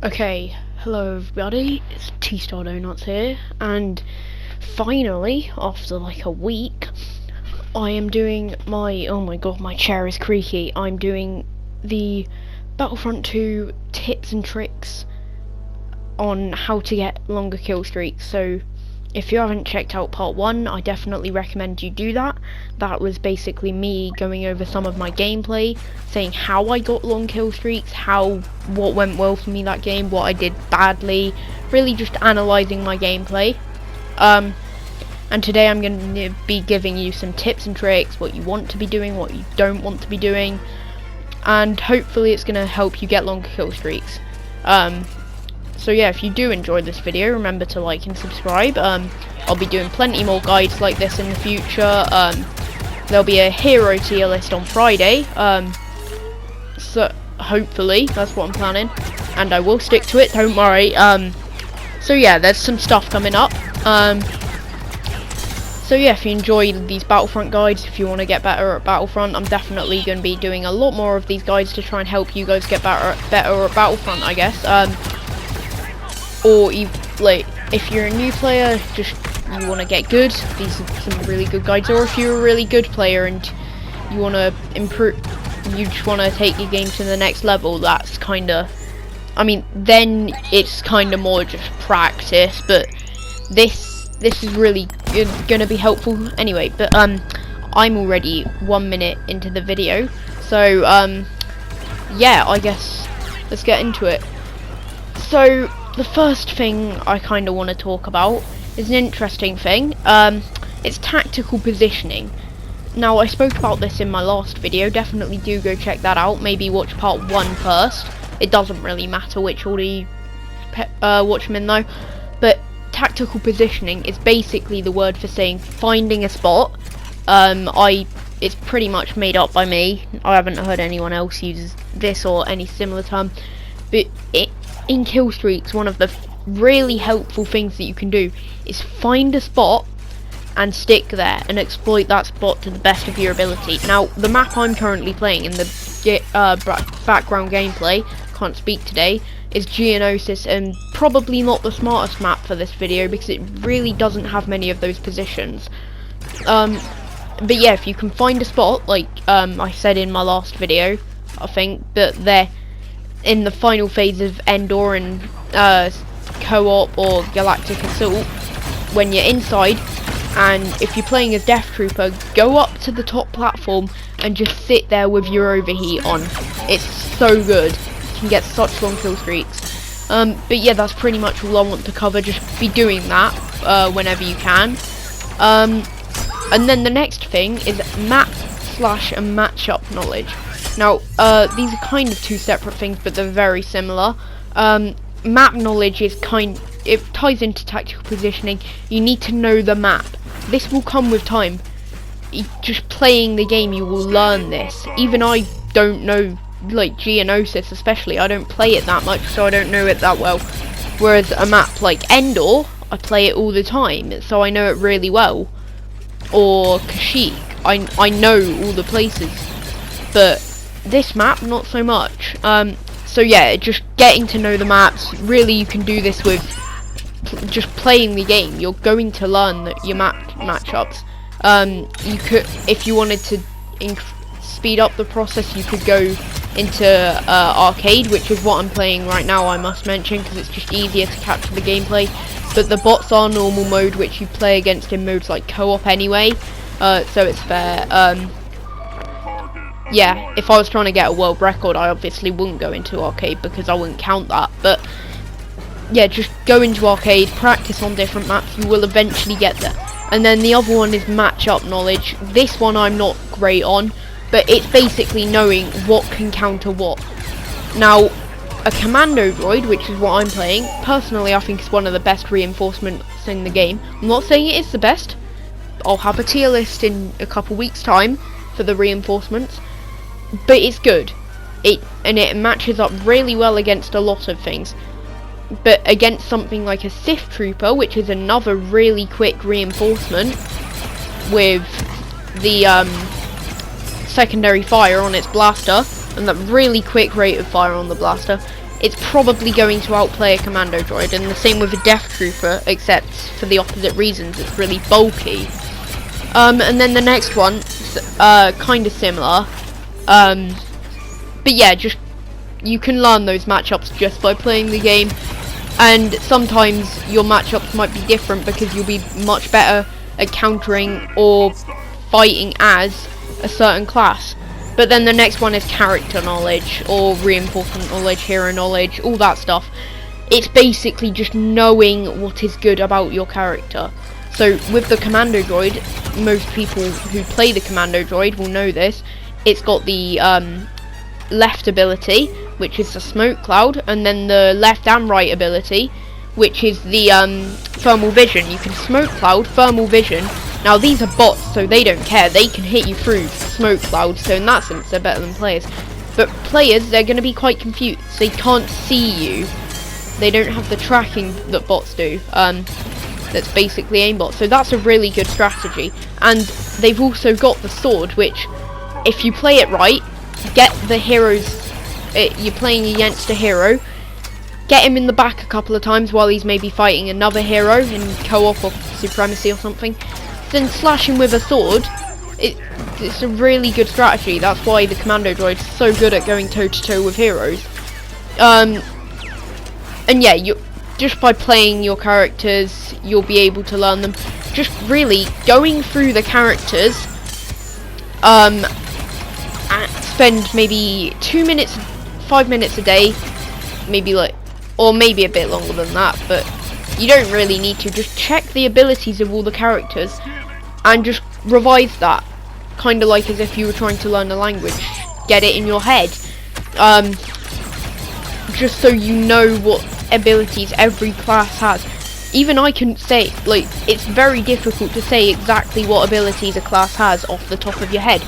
Okay, hello everybody, it's Tstardoughnuts here, and finally, after like a week, I am doing oh my god, my chair is creaky, I'm doing the Battlefront 2 tips and tricks on how to get longer kill streaks. So if you haven't checked out part 1, I definitely recommend you do that. That was basically me going over some of my gameplay, saying how I got long kill streaks, what went well for me that game, what I did badly, really just analysing my gameplay. And today I'm going to be giving you some tips and tricks, what you want to be doing, what you don't want to be doing, and hopefully it's going to help you get longer kill streaks. So yeah, if you do enjoy this video, remember to like and subscribe. I'll be doing plenty more guides like this in the future. There'll be a hero tier list on Friday, so hopefully, that's what I'm planning, and I will stick to it, don't worry. So yeah, there's some stuff coming up. So yeah, if you enjoy these Battlefront guides, if you want to get better at Battlefront, I'm definitely going to be doing a lot more of these guides to try and help you guys get better at Battlefront, I guess. Or like, if you're a new player, just you want to get good, these are some really good guides. Or if you're a really good player and you want to improve, you just want to take your game to the next level, that's kind of, I mean, then it's kind of more just practice, but this is really going to be helpful anyway. But I'm already 1 minute into the video, so yeah, I guess let's get into it. So the first thing I kind of want to talk about is an interesting thing. It's tactical positioning. Now, I spoke about this in my last video, definitely do go check that out, maybe watch part 1 first. It doesn't really matter which order you watch them in though, but tactical positioning is basically the word for saying finding a spot. It's pretty much made up by me, I haven't heard anyone else use this or any similar term, but in kill streaks, one of the really helpful things that you can do is find a spot and stick there and exploit that spot to the best of your ability. Now, the map I'm currently playing in the background gameplay, can't speak today, is Geonosis, and probably not the smartest map for this video because it really doesn't have many of those positions. But yeah, if you can find a spot, like I said in my last video, I think that they're in the final phase of Endor and Co-op or Galactic Assault, when you're inside, and if you're playing as Death Trooper, go up to the top platform and just sit there with your overheat on. It's so good. You can get such long kill streaks. But yeah, that's pretty much all I want to cover. Just be doing that whenever you can. And then the next thing is map / and matchup knowledge. Now, these are kind of two separate things, but they're very similar. Map knowledge is it ties into tactical positioning. You need to know the map. This will come with time. Just playing the game, you will learn this. Even I don't know, like Geonosis especially, I don't play it that much, so I don't know it that well. Whereas a map like Endor, I play it all the time, so I know it really well. Or Kashyyyk, I know all the places. But this map, not so much. So yeah, just getting to know the maps. Really, you can do this with just playing the game. You're going to learn your matchups. You could, if you wanted to speed up the process, you could go into arcade, which is what I'm playing right now, I must mention, because it's just easier to capture the gameplay. But the bots are normal mode, which you play against in modes like co-op anyway, so it's fair. Yeah, if I was trying to get a world record, I obviously wouldn't go into arcade because I wouldn't count that. But yeah, just go into arcade, practice on different maps, you will eventually get there. And then the other one is matchup knowledge. This one I'm not great on, but it's basically knowing what can counter what. Now, a commando droid, which is what I'm playing, personally I think is one of the best reinforcements in the game. I'm not saying it is the best. I'll have a tier list in a couple weeks time for the reinforcements, but it's good. It matches up really well against a lot of things. But against something like a Sith Trooper, which is another really quick reinforcement with the secondary fire on its blaster, and that really quick rate of fire on the blaster, it's probably going to outplay a commando droid, and the same with a death trooper, except for the opposite reasons. It's really bulky. And then the next one, kind of similar, but yeah, just you can learn those matchups just by playing the game, and sometimes your matchups might be different because you'll be much better at countering or fighting as a certain class. But then the next one is character knowledge, or reinforcement knowledge, hero knowledge, all that stuff. It's basically just knowing what is good about your character. So with the commando droid, most people who play the commando droid will know this. It's got the left ability, which is the smoke cloud, and then the left and right ability, which is the thermal vision. You can smoke cloud, thermal vision. Now these are bots, so they don't care. They can hit you through smoke cloud, so in that sense they're better than players. But players, they're going to be quite confused. They can't see you. They don't have the tracking that bots do. That's basically aimbot. So that's a really good strategy. And they've also got the sword, which, if you play it right, get the heroes. You're playing against a hero. Get him in the back a couple of times while he's maybe fighting another hero in co-op or supremacy or something. Then slash him with a sword. It's a really good strategy. That's why the commando droid is so good at going toe to toe with heroes. And yeah, just by playing your characters, you'll be able to learn them. Just really going through the characters. Spend maybe 2 minutes, 5 minutes a day, maybe or maybe a bit longer than that, but you don't really need to. Just check the abilities of all the characters and just revise that, kind of like as if you were trying to learn a language. Get it in your head, just so you know what abilities every class has. Even I can say, like, it's very difficult to say exactly what abilities a class has off the top of your head,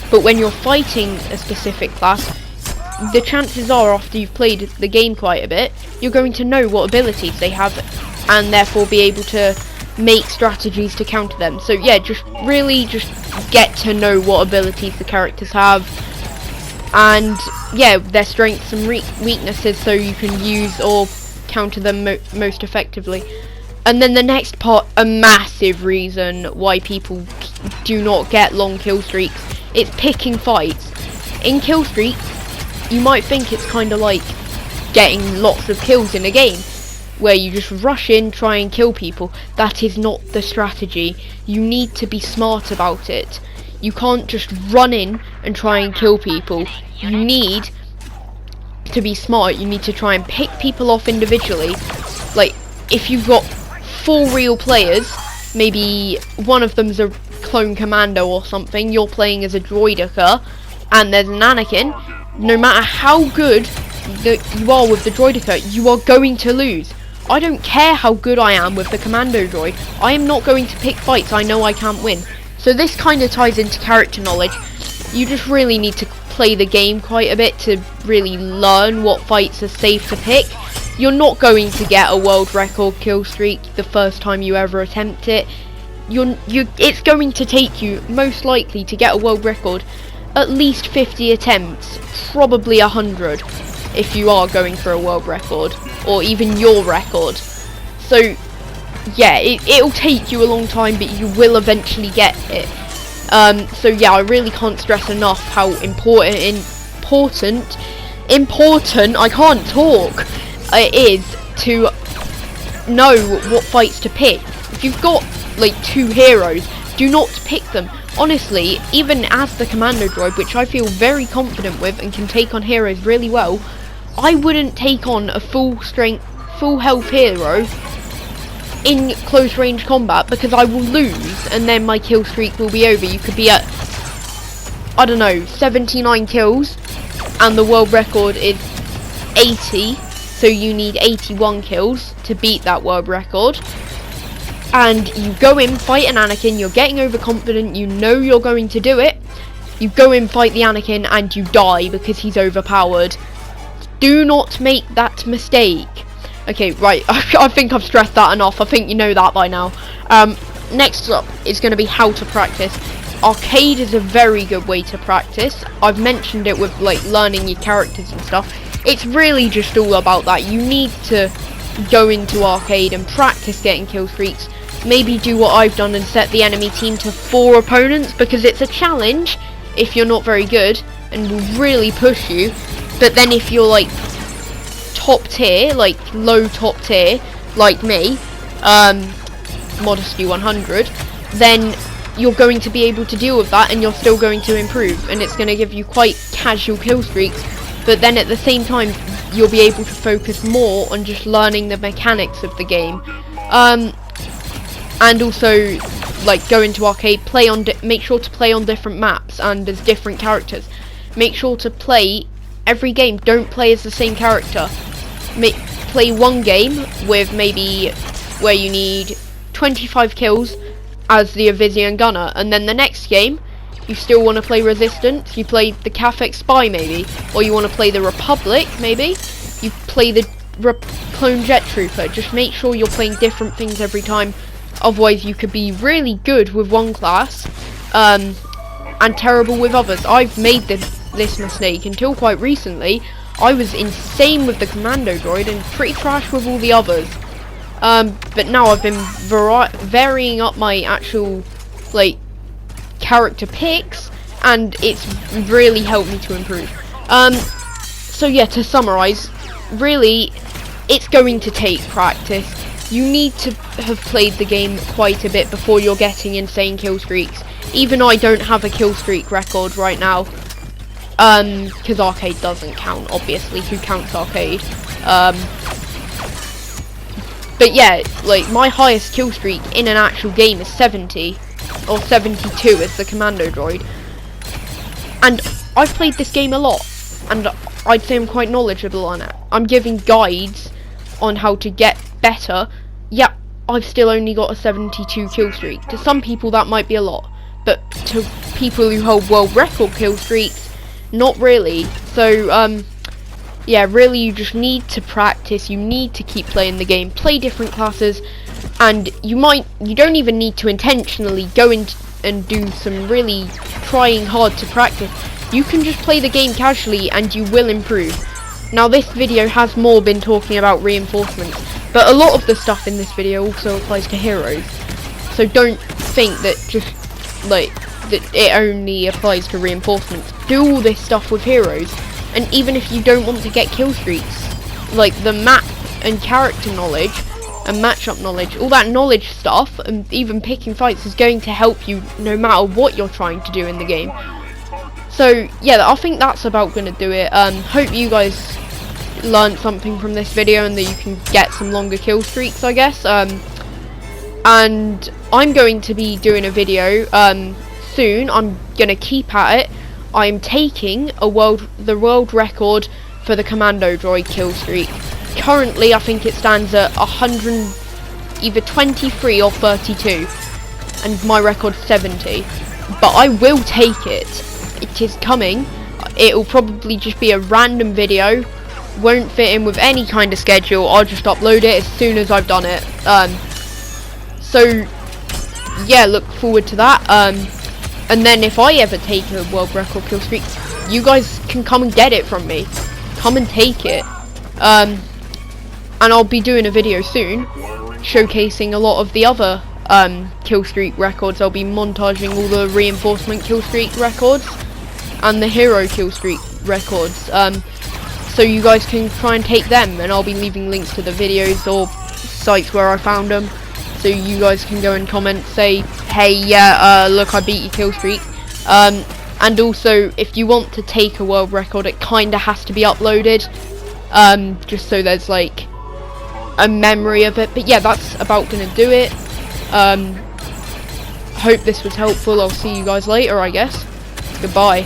but when you're fighting a specific class, the chances are, after you've played the game quite a bit, you're going to know what abilities they have, and therefore be able to make strategies to counter them. So yeah, just get to know what abilities the characters have, and yeah, their strengths and weaknesses, so you can use or counter them most effectively. And then the next part, a massive reason why people do not get long kill streaks, it's picking fights. In kill streaks, you might think it's kind of like getting lots of kills in a game, where you just rush in, try and kill people. That is not the strategy. You need to be smart about it. You can't just run in and try and kill people. You need to be smart. You need to try and pick people off individually. Like, if you've got 4 real players, maybe one of them's a clone commando or something, you're playing as a droidica, and there's an Anakin, no matter how good you are with the droidica, you are going to lose. I don't care how good I am with the commando droid, I am not going to pick fights I know I can't win. So this kind of ties into character knowledge. You just really need to play the game quite a bit to really learn what fights are safe to pick. You're not going to get a world record kill streak the first time you ever attempt it. It's going to take you, most likely, to get a world record at least 50 attempts, probably 100, if you are going for a world record, or even your record. So yeah, it'll take you a long time, but you will eventually get it. So yeah, I really can't stress enough how important, I can't talk, it is to know what fights to pick. If you've got like 2 heroes, do not pick them. Honestly, even as the commando droid, which I feel very confident with and can take on heroes really well, I wouldn't take on a full strength, full health hero in close range combat, because I will lose and then my kill streak will be over. You could be at, I don't know, 79 kills and the world record is 80, so you need 81 kills to beat that world record. And you go in, fight an Anakin, you're getting overconfident, you know you're going to do it. You go in, fight the Anakin, and you die because he's overpowered. Do not make that mistake. Okay, right, I think I've stressed that enough. I think you know that by now. Next up is going to be how to practice. Arcade is a very good way to practice. I've mentioned it with like learning your characters and stuff. it's really just all about that. You need to go into arcade and practice getting kill streaks. Maybe do what I've done and set the enemy team to 4 opponents, because it's a challenge if you're not very good and will really push you. But then if you're like top tier, like low top tier, like me, modesty 100, then you're going to be able to deal with that, and you're still going to improve, and it's going to give you quite casual kill streaks. But then at the same time, you'll be able to focus more on just learning the mechanics of the game. And also, like, go into arcade, make sure to play on different maps and as different characters. Make sure to play every game. Don't play as the same character. Play one game with maybe where you need 25 kills as the Avisian Gunner, and then the next game you still want to play Resistance, you play the Cafex Spy maybe, or you want to play the Republic maybe, you play the Clone Jet Trooper. Just make sure you're playing different things every time, otherwise you could be really good with one class and terrible with others. I've made this mistake until quite recently. I was insane with the Commando Droid and pretty trash with all the others. But now I've been varying up my actual, like, character picks, and it's really helped me to improve. So yeah, to summarize, really, it's going to take practice. You need to have played the game quite a bit before you're getting insane kill streaks. Even I don't have a kill streak record right now, because arcade doesn't count, obviously. Who counts arcade? But yeah, like, my highest kill streak in an actual game is 70, or 72 as the Commando Droid. And I've played this game a lot, and I'd say I'm quite knowledgeable on it. I'm giving guides on how to get better. Yeah, I've still only got a 72 kill streak. To some people that might be a lot, but to people who hold world record kill streaks, not really. So, yeah, really, you just need to practice. You need to keep playing the game, play different classes, and you don't even need to intentionally go in and do some really trying hard to practice. You can just play the game casually and you will improve. Now, this video has more been talking about reinforcements, but a lot of the stuff in this video also applies to heroes. So don't think that that it only applies to reinforcements. Do all this stuff with heroes. And even if you don't want to get kill streaks, like the map and character knowledge and matchup knowledge, all that knowledge stuff, and even picking fights is going to help you no matter what you're trying to do in the game. So yeah, I think that's about going to do it. Hope you guys learned something from this video and that you can get some longer kill streaks, I guess. And I'm going to be doing a video soon. I'm going to keep at it. I'm taking the world record for the Commando Droid kill streak. Currently, I think it stands at 100, either 23 or 32, and my record's 70. But I will take it. It is coming. It'll probably just be a random video. Won't fit in with any kind of schedule. I'll just upload it as soon as I've done it. So yeah, look forward to that. And then if I ever take a world record kill streak, you guys can come and get it from me. Come and take it. And I'll be doing a video soon showcasing a lot of the other kill streak records. I'll be montaging all the reinforcement kill streak records and the hero kill streak records. So you guys can try and take them, and I'll be leaving links to the videos or sites where I found them. So you guys can go and comment, say, hey, yeah, look, I beat your kill streak. And also, if you want to take a world record, it kinda has to be uploaded, just so there's like a memory of it. But yeah, that's about gonna do it. Hope this was helpful. I'll see you guys later, I guess. Goodbye.